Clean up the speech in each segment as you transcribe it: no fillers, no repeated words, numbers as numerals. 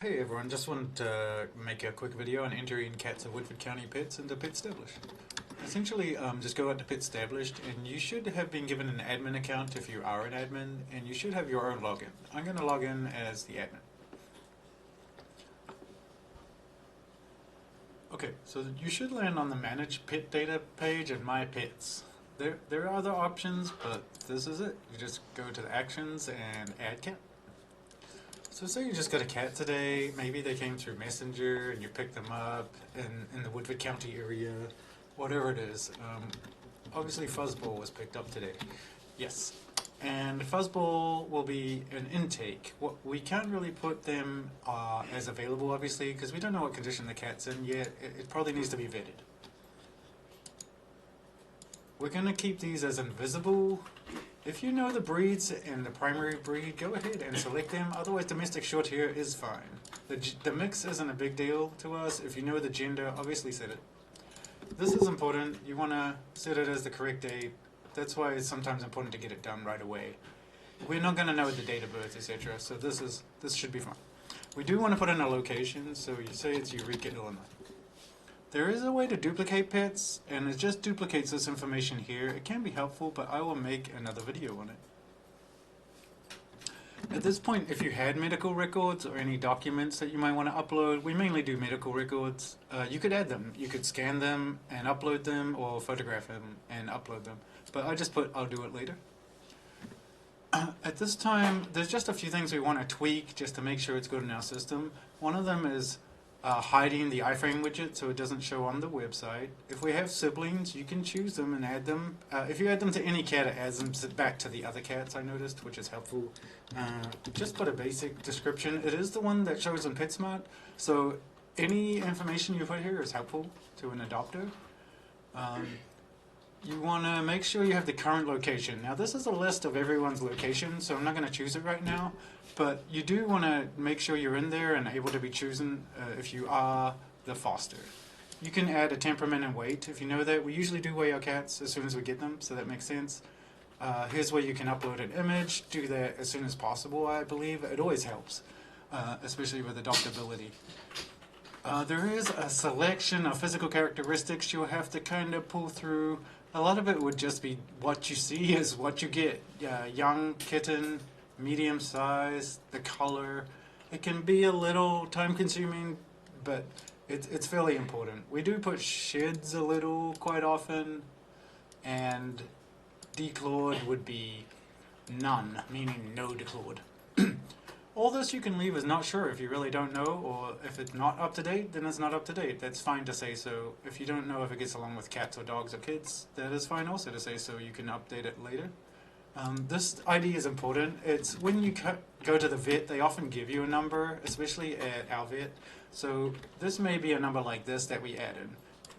Hey everyone, just wanted to make a quick video on entering cats of Woodford County pets into Petstablished. Essentially, just go out to Petstablished and you should have been given an admin account if you are an admin, and you should have your own login. I'm going to log in as the admin. Okay, so you should land on the Manage Pet Data page and My Pets. There are other options, but this is it. You just go to the Actions and Add Cat. So say you just got a cat today, maybe they came through Messenger and you picked them up in the Woodford County area, whatever it is. Obviously Fuzzball was picked up today. Yes. And Fuzzball will be an intake. We can't really put them as available, obviously, because we don't know what condition the cat's in yet. It probably needs to be vetted. We're going to keep these as invisible. If you know the breeds and the primary breed, go ahead and select them. Otherwise, domestic short hair is fine. The mix isn't a big deal to us. If you know the gender, obviously set it. This is important. You want to set it as the correct date. That's why it's sometimes important to get it done right away. We're not going to know the date of birth, etc. So this should be fine. We do want to put in a location. So you say it's Eureka, Illinois. There is a way to duplicate pets, and it just duplicates this information here. It can be helpful, but I will make another video on it. At this point, if you had medical records or any documents that you might want to upload, we mainly do medical records, you could add them. You could scan them and upload them, or photograph them and upload them. But I just put, I'll do it later. At this time, there's just a few things we want to tweak just to make sure it's good in our system. One of them is hiding the iframe widget so it doesn't show on the website. If we have siblings, you can choose them and add them. If you add them to any cat, it adds them back to the other cats, I noticed, which is helpful. Just put a basic description. It is the one that shows on PetSmart, so any information you put here is helpful to an adopter. You want to make sure you have the current location. Now this is a list of everyone's location, so I'm not going to choose it right now, but you do want to make sure you're in there and able to be chosen if you are the foster. You can add a temperament and weight if you know that. We usually do weigh our cats as soon as we get them, so that makes sense. Here's where you can upload an image. Do that as soon as possible, I believe. It always helps, especially with adoptability. There is a selection of physical characteristics you'll have to kind of pull through. A lot of it would just be what you see is what you get. Young kitten, medium size, the color. It can be a little time consuming, but it's fairly important. We do put sheds a little quite often, and declawed would be none, meaning no declawed. All this you can leave as not sure if you really don't know, or if it's not up to date, then it's not up to date. That's fine to say so. If you don't know if it gets along with cats or dogs or kids, that is fine also to say so. You can update it later. This ID is important. It's when you go to the vet, they often give you a number, especially at our vet. So this may be a number like this that we added.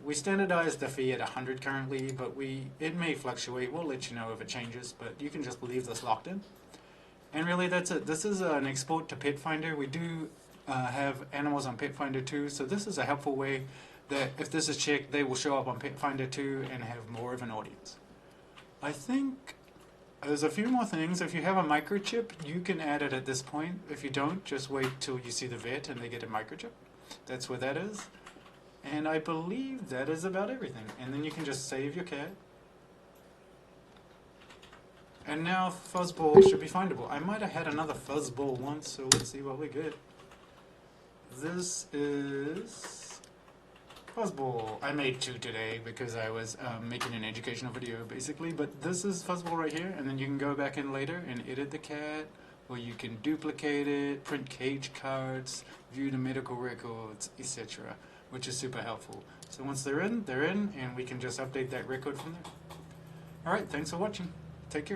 We standardized the fee at 100 currently, but it may fluctuate. We'll let you know if it changes, but you can just leave this locked in. And really that's it. This is an export to Pet Finder. We do have animals on Pet Finder too, so this is a helpful way that if this is checked, they will show up on Pet Finder too and have more of an audience. I think there's a few more things. If you have a microchip, you can add it at this point. If you don't, just wait till you see the vet and they get a microchip. That's where that is. And I believe that is about everything. And then you can just save your cat. And now Fuzzball should be findable. I might have had another Fuzzball once, so let's see what we get. This is Fuzzball. I made two today because I was making an educational video basically, but this is Fuzzball right here, and then you can go back in later and edit the cat, or you can duplicate it, print cage cards, view the medical records, etc., which is super helpful. So once they're in, and we can just update that record from there. Alright, thanks for watching. Take care.